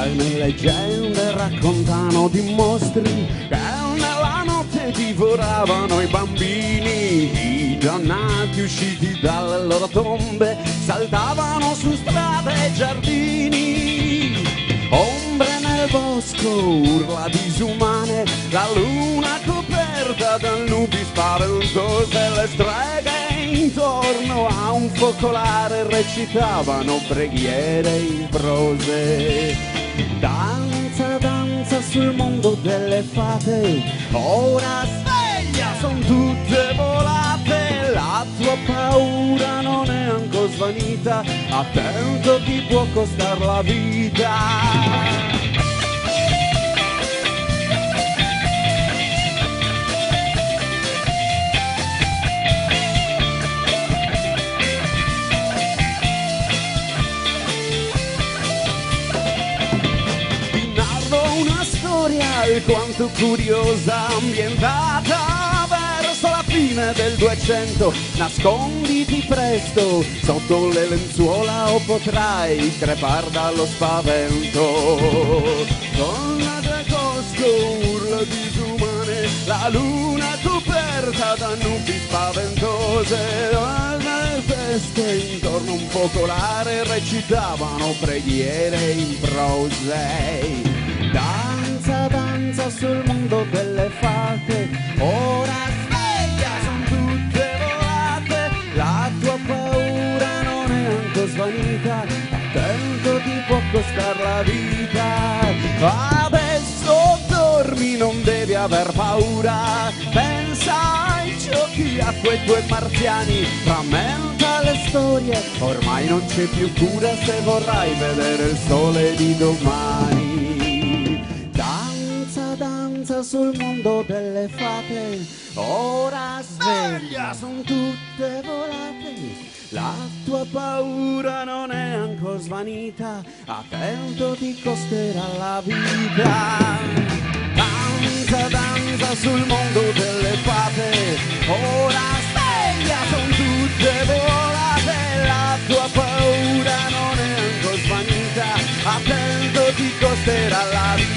Le leggende raccontano di mostri che nella notte divoravano i bambini. I dannati usciti dalle loro tombe saltavano su strade e giardini. Ombre nel bosco, urla disumane, la luna coperta da nubi spaventose, le streghe intorno a un focolare recitavano preghiere in prose. Danza, danza sul mondo delle fate, ora sveglia, son tutte volate, la tua paura non è ancora svanita, attento ti può costar la vita. Alquanto curiosa, ambientata verso la fine del 200, nasconditi presto sotto le lenzuola o potrai crepar dallo spavento. Donna del bosco, urla disumane, la luna coperta da nubi spaventose, alle feste intorno a un focolare recitavano preghiere in prose. Danza, danza sul mondo delle fate, ora sveglia, son tutte volate, la tua paura non è ancora svanita, attento ti può costar la vita. Adesso dormi, non devi aver paura, pensa ai giochi a quei due marziani, frammenta le storie, ormai non c'è più cura se vorrai vedere il sole di domani. Danza sul mondo delle fate, ora sveglia, son tutte volate, la tua paura non è ancora svanita, attento ti costerà la vita. Danza, danza sul mondo delle fate, ora sveglia, son tutte volate, la tua paura non è ancora svanita, attento ti costerà la vita.